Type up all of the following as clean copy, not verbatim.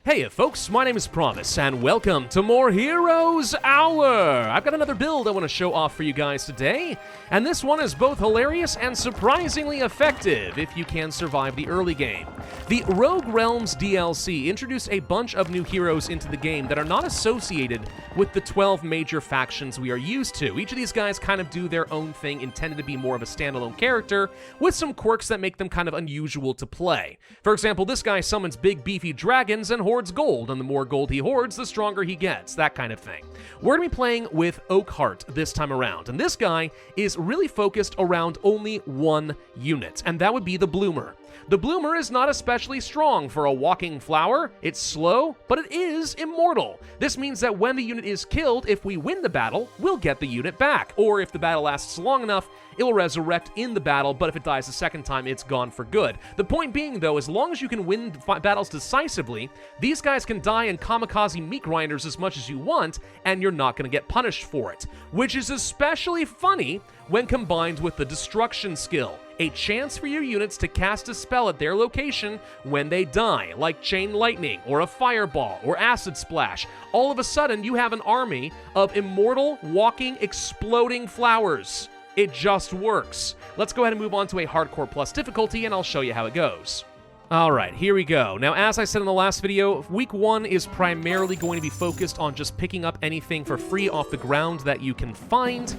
Hey folks, my name is Pravus, and welcome to more Heroes Hour! I've got another build I want to show off for you guys today, and this one is both hilarious and surprisingly effective if you can survive the early game. The Rogue Realms DLC introduced a bunch of new heroes into the game that are not associated with the 12 major factions we are used to. Each of these guys kind of do their own thing, intended to be more of a standalone character, with some quirks that make them kind of unusual to play. For example, this guy summons big beefy dragons and hoards gold, and the more gold he hoards, the stronger he gets, that kind of thing. We're going to be playing with Oakheart this time around, and this guy is really focused around only one unit, and that would be the Bloomer. The Bloomer is not especially strong for a walking flower. It's slow, but it is immortal. This means that when the unit is killed, if we win the battle, we'll get the unit back. Or if the battle lasts long enough, it will resurrect in the battle, but if it dies a second time, it's gone for good. The point being, though, as long as you can win battles decisively, these guys can die in Kamikaze meat grinders as much as you want, and you're not going to get punished for it. Which is especially funny when combined with the destruction skill. A chance for your units to cast a spell at their location when they die, like Chain Lightning, or a Fireball, or Acid Splash. All of a sudden, you have an army of immortal, walking, exploding flowers. It just works. Let's go ahead and move on to a Hardcore Plus difficulty, and I'll show you how it goes. Alright, here we go. Now, as I said in the last video, Week 1 is primarily going to be focused on just picking up anything for free off the ground that you can find,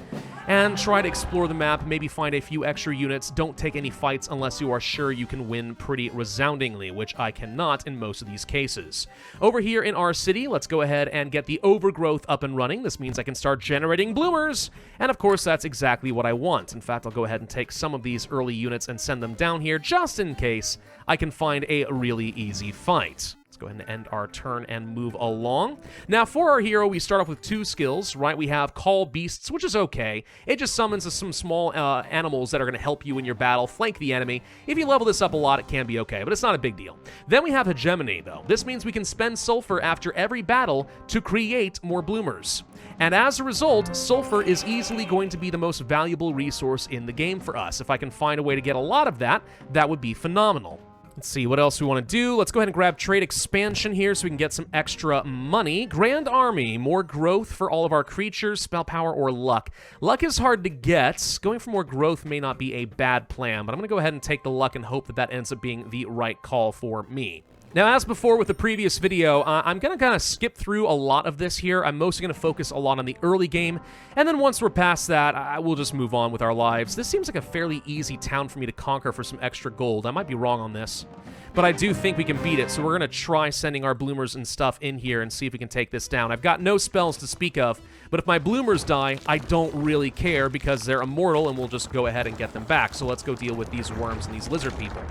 and try to explore the map, maybe find a few extra units. Don't take any fights unless you are sure you can win pretty resoundingly, which I cannot in most of these cases. Over here in our city, let's go ahead and get the overgrowth up and running. This means I can start generating bloomers, and of course that's exactly what I want. In fact, I'll go ahead and take some of these early units and send them down here just in case I can find a really easy fight. Let's go ahead and end our turn and move along. Now, for our hero, we start off with two skills, right? We have Call Beasts, which is okay. It just summons some small animals that are going to help you in your battle, flank the enemy. If you level this up a lot, it can be okay, but it's not a big deal. Then we have Hegemony, though. This means we can spend sulfur after every battle to create more bloomers. And as a result, sulfur is easily going to be the most valuable resource in the game for us. If I can find a way to get a lot of that, that would be phenomenal. Let's see what else we want to do. Let's go ahead and grab trade expansion here so we can get some extra money. Grand Army, more growth for all of our creatures, spell power, or luck. Luck is hard to get. Going for more growth may not be a bad plan, but I'm going to go ahead and take the luck and hope that that ends up being the right call for me. Now, as before with the previous video, I'm going to kind of skip through a lot of this here. I'm mostly going to focus a lot on the early game, and then once we're past that, I will just move on with our lives. This seems like a fairly easy town for me to conquer for some extra gold. I might be wrong on this, but I do think we can beat it, so we're going to try sending our bloomers and stuff in here and see if we can take this down. I've got no spells to speak of, but if my bloomers die, I don't really care because they're immortal, and we'll just go ahead and get them back. So let's go deal with these worms and these lizard people.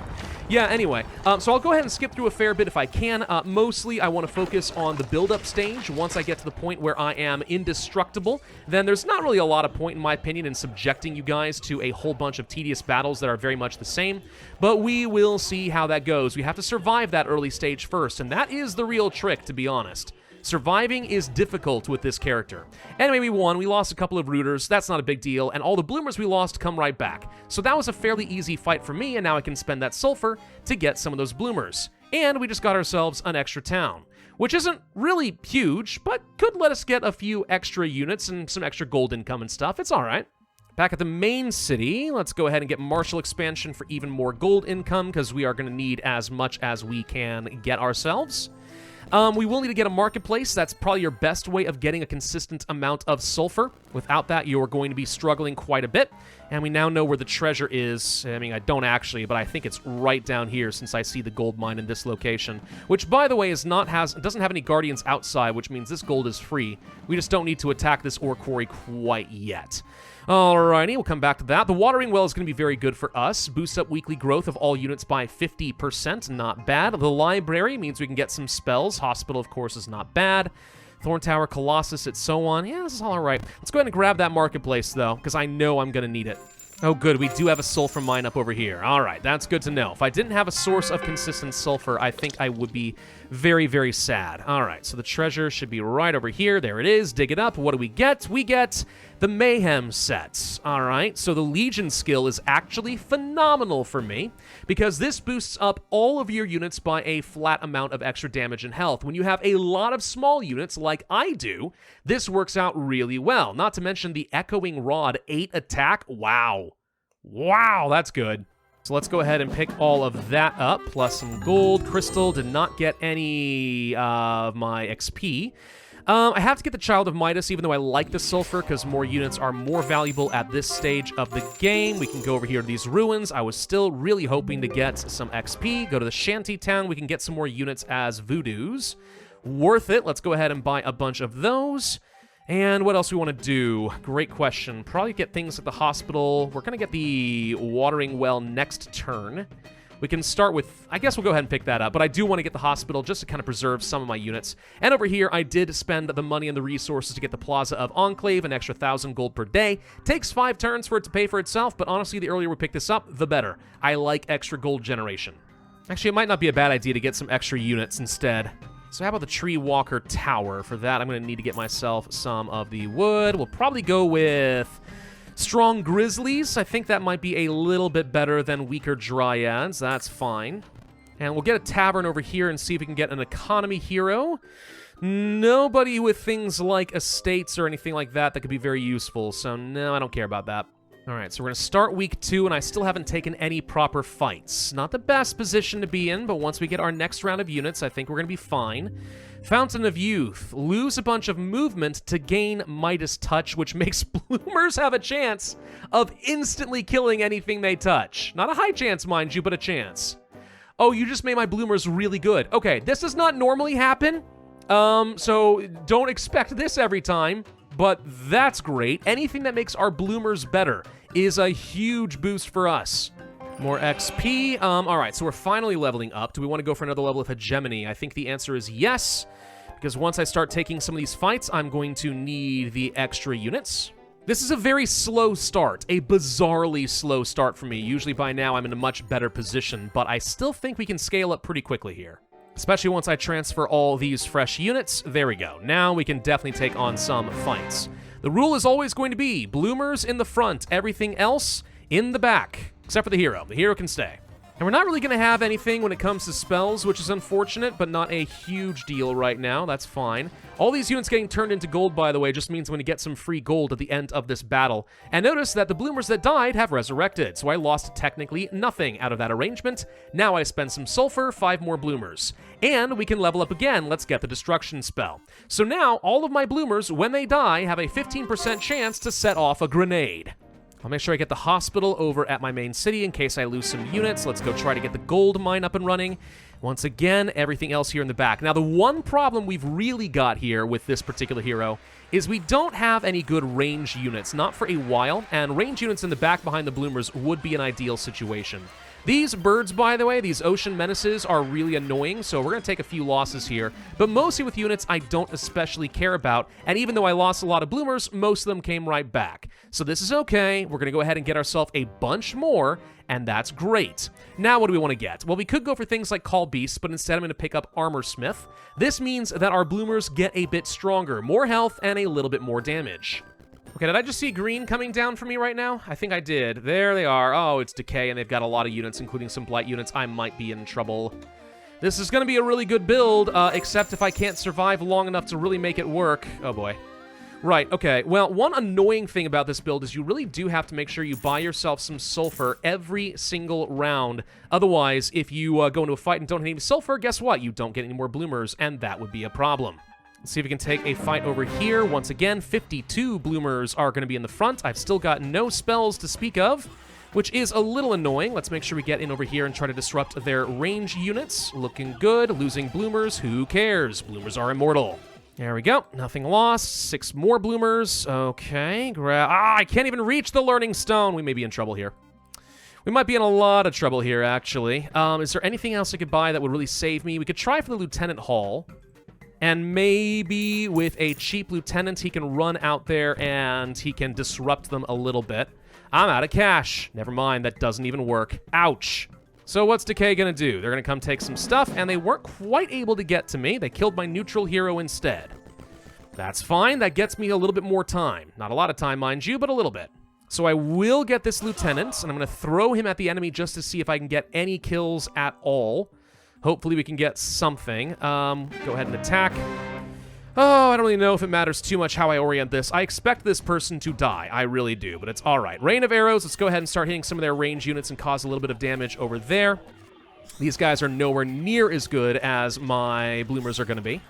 Yeah, anyway, so I'll go ahead and skip through a fair bit if I can. Mostly, I want to focus on the build-up stage. Once I get to the point where I am indestructible, then there's not really a lot of point, in my opinion, in subjecting you guys to a whole bunch of tedious battles that are very much the same. But we will see how that goes. We have to survive that early stage first, and that is the real trick, to be honest. Surviving is difficult with this character. Anyway, we won. We lost a couple of rooters. That's not a big deal. And all the bloomers we lost come right back. So that was a fairly easy fight for me, and now I can spend that sulfur to get some of those bloomers. And we just got ourselves an extra town, which isn't really huge, but could let us get a few extra units and some extra gold income and stuff. It's all right. Back at the main city, let's go ahead and get martial expansion for even more gold income, because we are going to need as much as we can get ourselves. We will need to get a marketplace. That's probably your best way of getting a consistent amount of sulfur. Without that, you're going to be struggling quite a bit. And we now know where the treasure is. I mean, I don't actually, but I think it's right down here since I see the gold mine in this location. Which, by the way, doesn't have any guardians outside, which means this gold is free. We just don't need to attack this ore quarry quite yet. Alrighty, we'll come back to that. The watering well is going to be very good for us. Boosts up weekly growth of all units by 50%, not bad. The library means we can get some spells. Hospital, of course, is not bad. Thorn Tower, Colossus, and so on. Yeah, this is all right. Let's go ahead and grab that marketplace, though, because I know I'm going to need it. Oh, good. We do have a sulfur mine up over here. All right, that's good to know. If I didn't have a source of consistent sulfur, I think I would be very, very sad. All right, so the treasure should be right over here. There it is. Dig it up. What do we get? We get the Mayhem sets. All right, so the Legion skill is actually phenomenal for me because this boosts up all of your units by a flat amount of extra damage and health. When you have a lot of small units like I do, this works out really well. Not to mention the Echoing Rod 8 attack. Wow. Wow, that's good. So let's go ahead and pick all of that up, plus some gold. Crystal did not get any of my XP. I have to get the Child of Midas, even though I like the Sulfur, because more units are more valuable at this stage of the game. We can go over here to these ruins. I was still really hoping to get some XP. Go to the Shanty Town. We can get some more units as Voodoos. Worth it. Let's go ahead and buy a bunch of those. And what else we want to do? Great question. Probably get things at the hospital. We're going to get the watering well next turn. We can start with, I guess we'll go ahead and pick that up, but I do want to get the hospital just to kind of preserve some of my units. And over here, I did spend the money and the resources to get the Plaza of Enclave, an extra 1,000 gold per day. Takes 5 turns for it to pay for itself, but honestly, the earlier we pick this up, the better. I like extra gold generation. Actually, it might not be a bad idea to get some extra units instead. So how about the Tree Walker Tower? For that, I'm going to need to get myself some of the wood. We'll probably go with Strong Grizzlies. I think that might be a little bit better than weaker Dryads. That's fine. And we'll get a tavern over here and see if we can get an economy hero. Nobody with things like estates or anything like that that could be very useful. So no, I don't care about that. All right, so we're going to start week 2, and I still haven't taken any proper fights. Not the best position to be in, but once we get our next round of units, I think we're going to be fine. Fountain of Youth. Lose a bunch of movement to gain Midas Touch, which makes bloomers have a chance of instantly killing anything they touch. Not a high chance, mind you, but a chance. Oh, you just made my bloomers really good. Okay, this does not normally happen, so don't expect this every time, but that's great. Anything that makes our bloomers better is a huge boost for us. More XP. All right, so we're finally leveling up. Do we want to go for another level of hegemony? I think the answer is yes, because once I start taking some of these fights, I'm going to need the extra units. This is a very slow start, a bizarrely slow start for me. Usually by now I'm in a much better position, but I still think we can scale up pretty quickly here. Especially once I transfer all these fresh units. There we go. Now we can definitely take on some fights. The rule is always going to be bloomers in the front, everything else in the back, except for the hero. The hero can stay. And we're not really going to have anything when it comes to spells, which is unfortunate, but not a huge deal right now. That's fine. All these units getting turned into gold, by the way, just means I'm going to get some free gold at the end of this battle. And notice that the bloomers that died have resurrected, so I lost technically nothing out of that arrangement. Now I spend some sulfur, 5 more bloomers. And we can level up again. Let's get the destruction spell. So now all of my bloomers, when they die, have a 15% chance to set off a grenade. I'll make sure I get the hospital over at my main city in case I lose some units. Let's go try to get the gold mine up and running. Once again, everything else here in the back. Now, the one problem we've really got here with this particular hero is we don't have any good range units, not for a while, and range units in the back behind the bloomers would be an ideal situation. These birds, by the way, these ocean menaces are really annoying, so we're going to take a few losses here, but mostly with units I don't especially care about, and even though I lost a lot of bloomers, most of them came right back. So this is okay. We're going to go ahead and get ourselves a bunch more, and that's great. Now what do we want to get? Well, we could go for things like Call Beasts, but instead I'm going to pick up Armor Smith. This means that our bloomers get a bit stronger, more health, and a little bit more damage. Okay, did I just see green coming down for me right now? I think I did. There they are. Oh, it's Decay, and they've got a lot of units, including some Blight units. I might be in trouble. This is going to be a really good build, except if I can't survive long enough to really make it work. Oh, boy. Right, okay. Well, one annoying thing about this build is you really do have to make sure you buy yourself some sulfur every single round. Otherwise, if you go into a fight and don't have any sulfur, guess what? You don't get any more bloomers, and that would be a problem. Let's see if we can take a fight over here. Once again, 52 bloomers are going to be in the front. I've still got no spells to speak of, which is a little annoying. Let's make sure we get in over here and try to disrupt their range units. Looking good. Losing bloomers. Who cares? Bloomers are immortal. There we go. Nothing lost. 6 more bloomers. Okay. I can't even reach the learning stone. We may be in trouble here. We might be in a lot of trouble here, actually. Is there anything else I could buy that would really save me? We could try for the Lieutenant Hall. And maybe with a cheap lieutenant, he can run out there and he can disrupt them a little bit. I'm out of cash. Never mind, that doesn't even work. Ouch. So what's Decay gonna do? They're gonna come take some stuff, and they weren't quite able to get to me. They killed my neutral hero instead. That's fine. That gets me a little bit more time. Not a lot of time, mind you, but a little bit. So I will get this lieutenant, and I'm going to throw him at the enemy just to see if I can get any kills at all. Hopefully we can get something. Go ahead and attack. Oh, I don't really know if it matters too much how I orient this. I expect this person to die. I really do, but it's all right. Rain of arrows. Let's go ahead and start hitting some of their range units and cause a little bit of damage over there. These guys are nowhere near as good as my bloomers are going to be.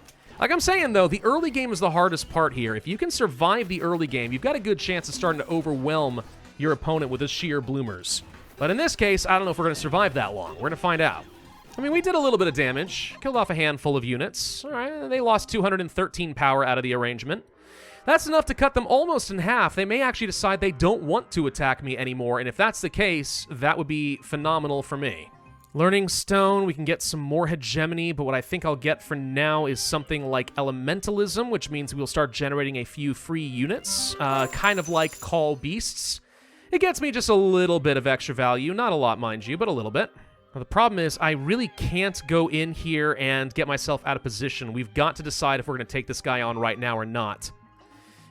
Like I'm saying, though, the early game is the hardest part here. If you can survive the early game, you've got a good chance of starting to overwhelm your opponent with the sheer bloomers. But in this case, I don't know if we're going to survive that long. We're going to find out. I mean, we did a little bit of damage. Killed off a handful of units. All right, they lost 213 power out of the arrangement. That's enough to cut them almost in half. They may actually decide they don't want to attack me anymore, and if that's the case, that would be phenomenal for me. Learning Stone, we can get some more hegemony, but what I think I'll get for now is something like elementalism, which means we'll start generating a few free units, kind of like Call Beasts. It gets me just a little bit of extra value, not a lot, mind you, but a little bit. Now, the problem is I really can't go in here and get myself out of position. We've got to decide if we're going to take this guy on right now or not.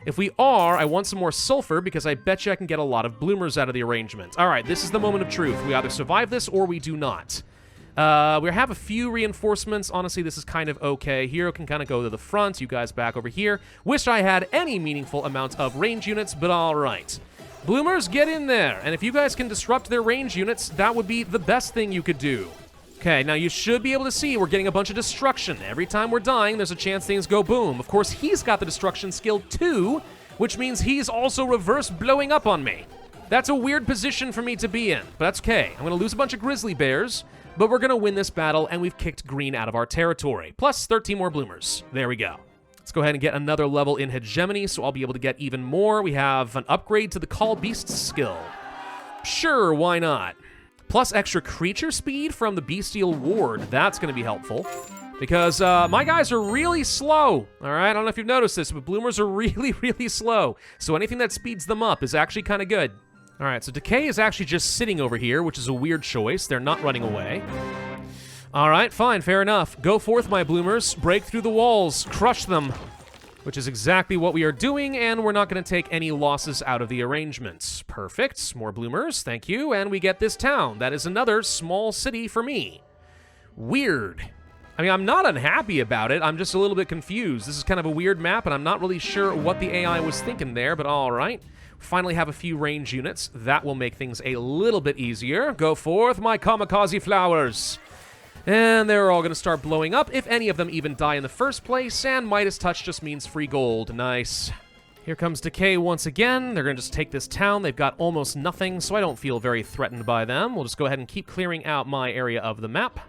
If we are, I want some more sulfur because I bet you I can get a lot of bloomers out of the arrangement. All right, this is the moment of truth. We either survive this or we do not. We have a few reinforcements. Honestly, this is kind of okay. Hero can kind of go to the front. You guys back over here. Wish I had any meaningful amount of range units, but all right. Bloomers, get in there. And if you guys can disrupt their range units, that would be the best thing you could do. Okay, now you should be able to see we're getting a bunch of destruction. Every time we're dying, there's a chance things go boom. Of course, he's got the destruction skill too, which means he's also reverse blowing up on me. That's a weird position for me to be in, but that's okay. I'm going to lose a bunch of grizzly bears, but we're going to win this battle, and we've kicked green out of our territory. Plus 13 more bloomers. There we go. Let's go ahead and get another level in hegemony, so I'll be able to get even more. We have an upgrade to the Call Beasts skill. Sure, why not? Plus extra creature speed from the Bestial Ward. That's going to be helpful. Because my guys are really slow. All right, I don't know if you've noticed this, but bloomers are really, really slow. So anything that speeds them up is actually kind of good. All right, so Decay is actually just sitting over here, which is a weird choice. They're not running away. All right, fine, fair enough. Go forth, my bloomers. Break through the walls. Crush them. Which is exactly what we are doing, and we're not going to take any losses out of the arrangements. Perfect. More bloomers, thank you. And we get this town. That is another small city for me. Weird. I mean, I'm not unhappy about it. I'm just a little bit confused. This is kind of a weird map, and I'm not really sure what the AI was thinking there, but all right. Finally have a few range units. That will make things a little bit easier. Go forth, my Kamikaze flowers. And they're all going to start blowing up, if any of them even die in the first place, and Midas Touch just means free gold. Nice. Here comes Decay once again. They're going to just take this town. They've got almost nothing, so I don't feel very threatened by them. We'll just go ahead and keep clearing out my area of the map.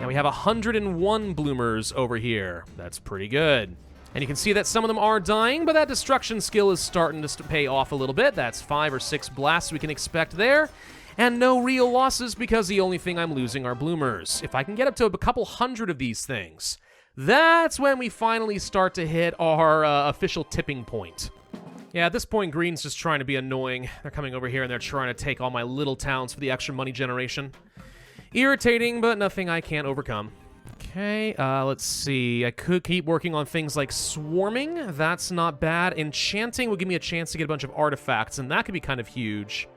Now we have 101 bloomers over here. That's pretty good. And you can see that some of them are dying, but that destruction skill is starting to pay off a little bit. That's 5 or 6 blasts we can expect there. And no real losses because the only thing I'm losing are bloomers. If I can get up to a couple hundred of these things, that's when we finally start to hit our official tipping point. Yeah, at this point, Green's just trying to be annoying. They're coming over here and they're trying to take all my little towns for the extra money generation. Irritating, but nothing I can't overcome. Okay, let's see. I could keep working on things like swarming. That's not bad. Enchanting will give me a chance to get a bunch of artifacts, and that could be kind of huge.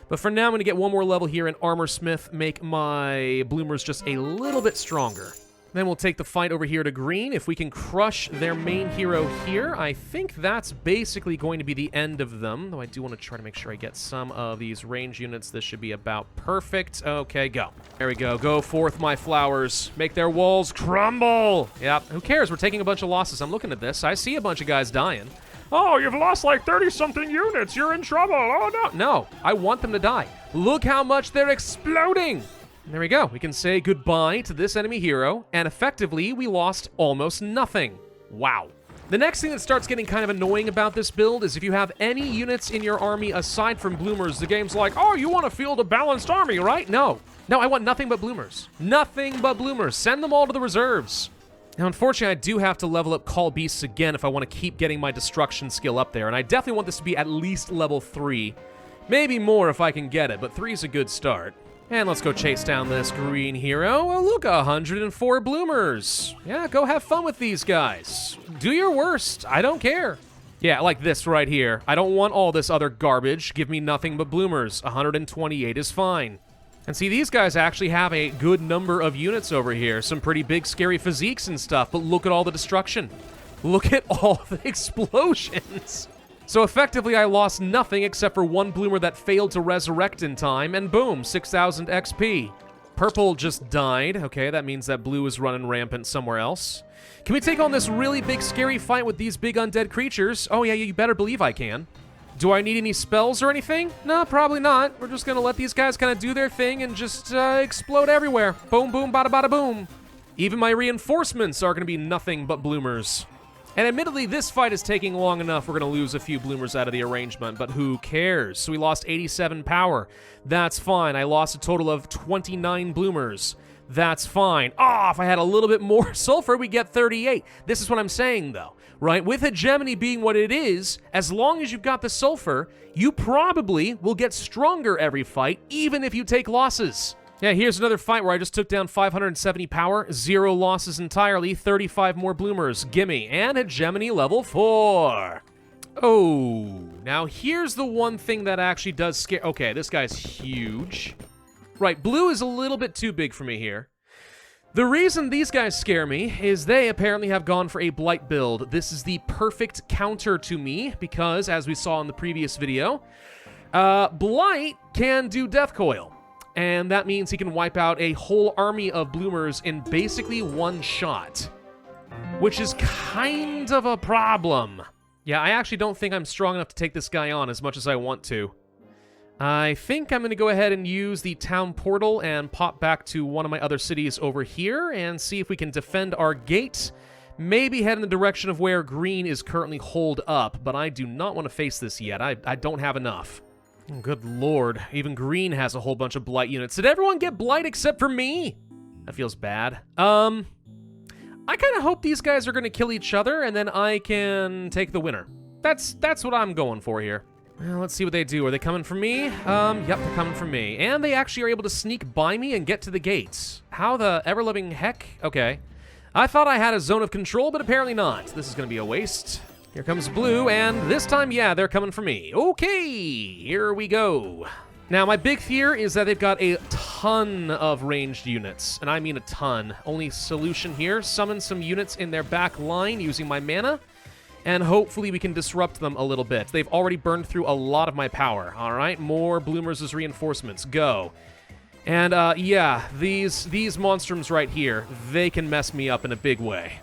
But for now, I'm going to get one more level here in Armor Smith, make my bloomers just a little bit stronger. Then we'll take the fight over here to green. If we can crush their main hero here, I think that's basically going to be the end of them. Though I do want to try to make sure I get some of these range units. This should be about perfect. Okay, go. There we go. Go forth, my flowers. Make their walls crumble. Yep, who cares? We're taking a bunch of losses. I'm looking at this. I see a bunch of guys dying. Oh, you've lost like 30-something units. You're in trouble. Oh, no. No, I want them to die. Look how much they're exploding. There we go. We can say goodbye to this enemy hero, and effectively, we lost almost nothing. Wow. The next thing that starts getting kind of annoying about this build is if you have any units in your army aside from bloomers, the game's like, oh, you want to field a balanced army, right? No. No, I want nothing but bloomers. Nothing but bloomers. Send them all to the reserves. Now, unfortunately, I do have to level up Call Beasts again if I want to keep getting my destruction skill up there, and I definitely want this to be at least level 3. Maybe more if I can get it, but 3 is a good start. And let's go chase down this green hero. Oh, look, 104 bloomers. Yeah, go have fun with these guys. do your worst. I don't care. Yeah, like this right here. I don't want all this other garbage. Give me nothing but bloomers. 128 is fine. And see, these guys actually have a good number of units over here. Some pretty big, scary physiques and stuff, but look at all the destruction. Look at all the explosions. So effectively, I lost nothing except for one bloomer that failed to resurrect in time, and boom, 6,000 XP. Purple just died. Okay, that means that blue is running rampant somewhere else. Can we take on this really big, scary fight with these big undead creatures? Oh yeah, you better believe I can. Do I need any spells or anything? No, probably not. We're just gonna let these guys kind of do their thing and just explode everywhere. Boom, boom, bada, bada, boom. Even my reinforcements are gonna be nothing but bloomers. And admittedly, this fight is taking long enough. We're going to lose a few bloomers out of the arrangement, but who cares? So we lost 87 power. That's fine. I lost a total of 29 bloomers. That's fine. Oh, if I had a little bit more sulfur, we get 38. This is what I'm saying, though, right? With hegemony being what it is, as long as you've got the sulfur, you probably will get stronger every fight, even if you take losses. Yeah, here's another fight where I just took down 570 power, 0 losses entirely, 35 more bloomers, gimme, and hegemony level 4. Oh, now here's the one thing that actually does scare... Okay, this guy's huge. Right, blue is a little bit too big for me here. The reason these guys scare me is they apparently have gone for a blight build. This is the perfect counter to me because, as we saw in the previous video, blight can do death coil. And that means he can wipe out a whole army of bloomers in basically one shot, which is kind of a problem. Yeah, I actually don't think I'm strong enough to take this guy on as much as I want to. I think I'm going to go ahead and use the town portal and pop back to one of my other cities over here and see if we can defend our gate. Maybe head in the direction of where green is currently holed up, but I do not want to face this yet. I don't have enough. Oh, good lord, even green has a whole bunch of blight units. Did everyone get blight except for me? That feels bad. I kind of hope these guys are going to kill each other and then I can take the winner. That's what I'm going for here. Well, let's see what they do. Are they coming for me? Yep, they're coming for me. And they actually are able to sneak by me and get to the gates. How the ever-loving heck? Okay. I thought I had a zone of control, but apparently not. This is going to be a waste. Here comes blue, and this time, yeah, they're coming for me. Okay, here we go. Now, my big fear is that they've got a ton of ranged units, and I mean a ton. Only solution here, summon some units in their back line using my mana, and hopefully we can disrupt them a little bit. They've already burned through a lot of my power, all right? More bloomers as reinforcements, go. And, yeah, these monstrums right here, they can mess me up in a big way.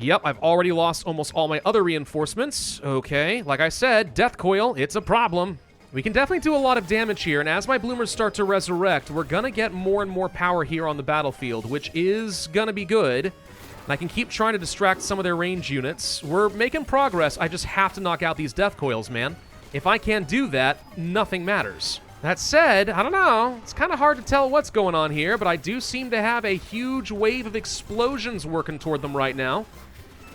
Yep, I've already lost almost all my other reinforcements. Okay, like I said, death coil, it's a problem. We can definitely do a lot of damage here, and as my bloomers start to resurrect, we're gonna get more and more power here on the battlefield, which is gonna be good. And I can keep trying to distract some of their range units. We're making progress, I just have to knock out these death coils, man. If I can't do that, nothing matters. That said, I don't know, it's kind of hard to tell what's going on here, but I do seem to have a huge wave of explosions working toward them right now,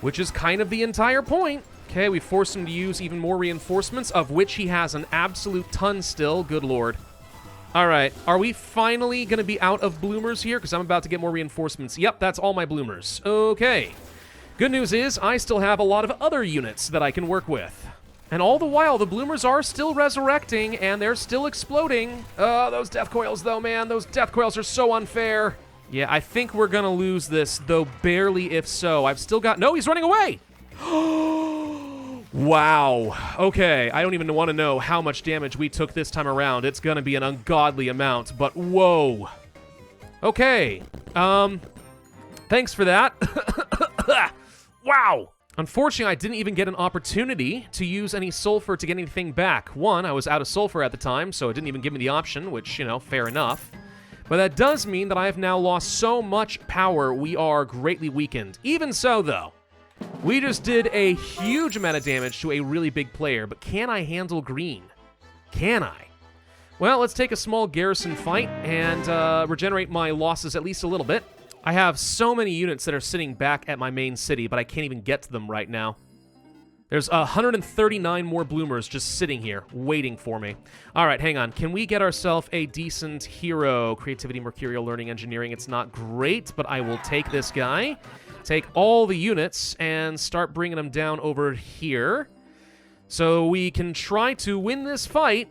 which is kind of the entire point. Okay, we forced him to use even more reinforcements, of which he has an absolute ton still. Good lord. All right, are we finally going to be out of bloomers here? Because I'm about to get more reinforcements. Yep, that's all my bloomers. Okay. Good news is I still have a lot of other units that I can work with. And all the while, the bloomers are still resurrecting, and they're still exploding. Oh, those death coils, though, man. Those death coils are so unfair. Yeah, I think we're gonna lose this, though barely if so. I've still got... No, he's running away! Wow. Okay, I don't even want to know how much damage we took this time around. It's gonna be an ungodly amount, but whoa. Okay. Thanks for that. Wow. Unfortunately, I didn't even get an opportunity to use any sulfur to get anything back. One, I was out of sulfur at the time, so it didn't even give me the option, which, you know, fair enough. But that does mean that I have now lost so much power, we are greatly weakened. Even so, though, we just did a huge amount of damage to a really big player, but can I handle green? Can I? Well, let's take a small garrison fight and regenerate my losses at least a little bit. I have so many units that are sitting back at my main city, but I can't even get to them right now. There's 139 more bloomers just sitting here, waiting for me. All right, hang on. Can we get ourselves a decent hero? Creativity, Mercurial, Learning, Engineering. It's not great, but I will take this guy. take all the units and start bringing them down over here. So we can try to win this fight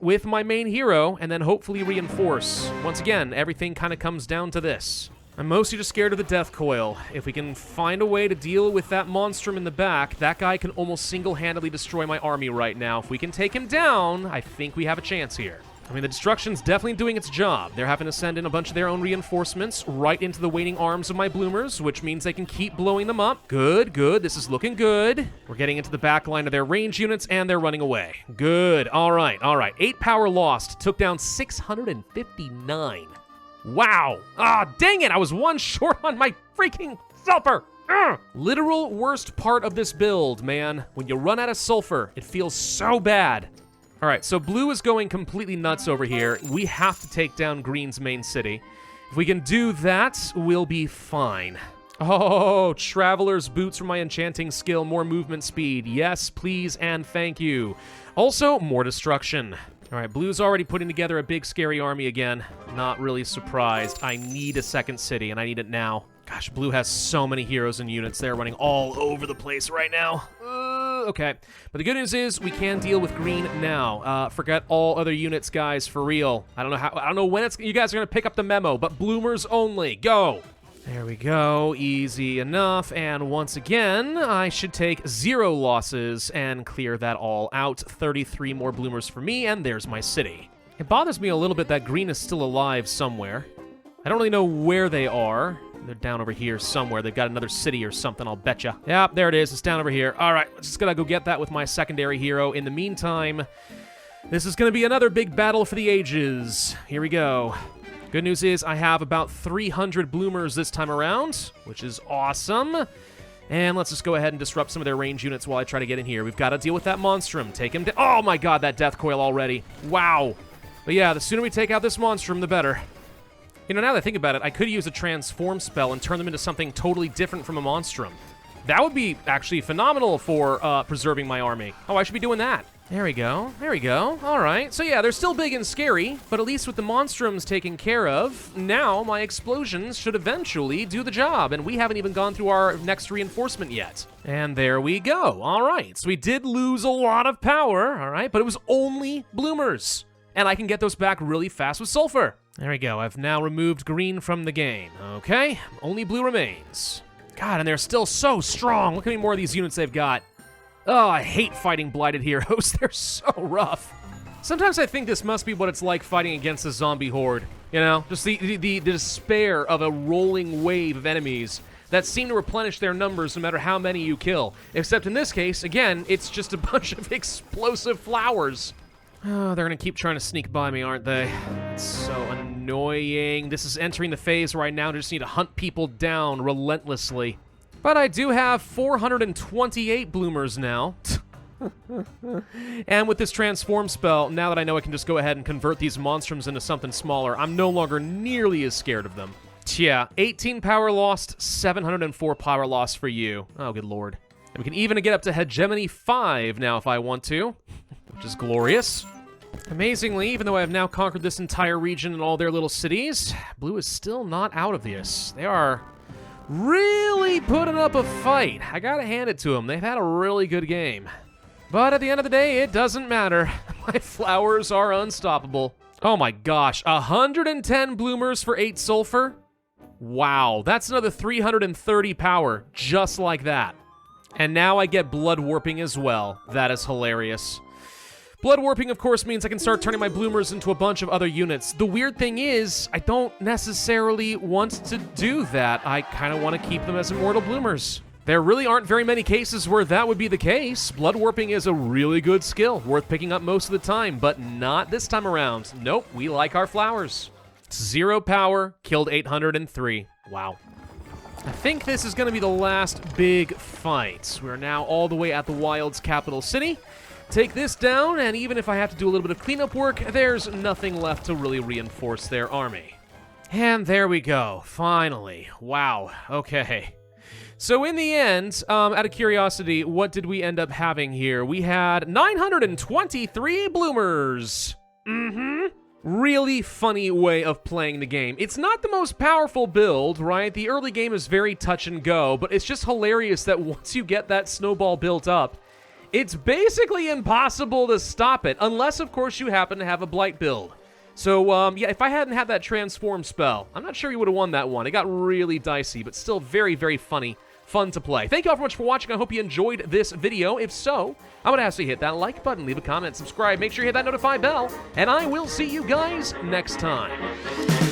with my main hero and then hopefully reinforce. Once again, everything kind of comes down to this. I'm mostly just scared of the death coil. If we can find a way to deal with that monstrum in the back, that guy can almost single-handedly destroy my army right now. If we can take him down, I think we have a chance here. I mean, the destruction's definitely doing its job. They're having to send in a bunch of their own reinforcements right into the waiting arms of my bloomers, which means they can keep blowing them up. Good, good. This is looking good. We're getting into the back line of their range units, and they're running away. Good. All right, all right. 8 power lost. Took down 659. Wow. Ah, dang it. I was 1 short on my freaking sulfur. Ugh. Literal worst part of this build, man. When you run out of sulfur, it feels so bad. All right, so blue is going completely nuts over here. We have to take down green's main city. If we can do that, we'll be fine. Oh, Traveler's Boots for my enchanting skill, more movement speed. Yes, please and thank you. Also, more destruction. All right, blue's already putting together a big scary army again. Not really surprised. I need a second city, and I need it now. Gosh, blue has so many heroes and units. They're running all over the place right now. Okay, but the good news is we can deal with green now. Forget all other units, guys, for real. I don't know when you guys are gonna pick up the memo, but bloomers only. Go. There we go, easy enough. And once again, I should take 0 losses and clear that all out. 33 more bloomers for me, and there's my city. It bothers me a little bit that green is still alive somewhere. I don't really know where they are. They're down over here somewhere. They've got another city or something, I'll betcha. Yep, there it is. It's down over here. All right, just gonna go get that with my secondary hero. In the meantime, this is gonna be another big battle for the ages. Here we go. Good news is I have about 300 bloomers this time around, which is awesome. And let's just go ahead and disrupt some of their range units while I try to get in here. We've got to deal with that monstrum. Take him down. Oh my god, that death coil already. Wow. But yeah, the sooner we take out this monstrum, the better. You know, now that I think about it, I could use a transform spell and turn them into something totally different from a monstrum. That would be actually phenomenal for preserving my army. Oh, I should be doing that. There we go. There we go. All right. So yeah, they're still big and scary, but at least with the monstrums taken care of, now my explosions should eventually do the job, and we haven't even gone through our next reinforcement yet. And there we go. All right. So we did lose a lot of power, all right, but it was only bloomers, and I can get those back really fast with sulfur. There we go. I've now removed green from the game. Okay. Only blue remains. God, and they're still so strong. Look how many more of these units they've got. Oh, I hate fighting blighted heroes. They're so rough. Sometimes I think this must be what it's like fighting against a zombie horde. You know, just the despair of a rolling wave of enemies that seem to replenish their numbers no matter how many you kill. Except in this case, again, it's just a bunch of explosive flowers. Oh, they're gonna keep trying to sneak by me, aren't they? It's so annoying. This is entering the phase where I now just need to hunt people down relentlessly. But I do have 428 bloomers now. And with this transform spell, now that I know I can just go ahead and convert these monstrums into something smaller, I'm no longer nearly as scared of them. Yeah, 18 power lost, 704 power lost for you. Oh, good lord. And we can even get up to Hegemony 5 now if I want to, which is glorious. Amazingly, even though I have now conquered this entire region and all their little cities, blue is still not out of this. They are really putting up a fight. I gotta hand it to them. They've had a really good game. But at the end of the day, it doesn't matter. My flowers are unstoppable. Oh my gosh, 110 bloomers for 8 sulfur? Wow, that's another 330 power, just like that. And now I get blood warping as well. That is hilarious. Blood warping, of course, means I can start turning my bloomers into a bunch of other units. The weird thing is, I don't necessarily want to do that. I kind of want to keep them as immortal bloomers. There really aren't very many cases where that would be the case. Blood warping is a really good skill, worth picking up most of the time, but not this time around. Nope, we like our flowers. 0 power, killed 803. Wow. I think this is going to be the last big fight. We're now all the way at the Wild's capital city. Take this down, and even if I have to do a little bit of cleanup work, there's nothing left to really reinforce their army. And there we go, finally. Wow, okay. So in the end, out of curiosity, what did we end up having here? We had 923 bloomers. Really funny way of playing the game. It's not the most powerful build, right? The early game is very touch and go, but it's just hilarious that once you get that snowball built up, it's basically impossible to stop it, unless, of course, you happen to have a Blight build. So, yeah, if I hadn't had that transform spell, I'm not sure you would have won that one. It got really dicey, but still very, very funny. Fun to play. Thank you all very much for watching. I hope you enjoyed this video. If so, I would ask you to hit that like button, leave a comment, subscribe, make sure you hit that notify bell, and I will see you guys next time.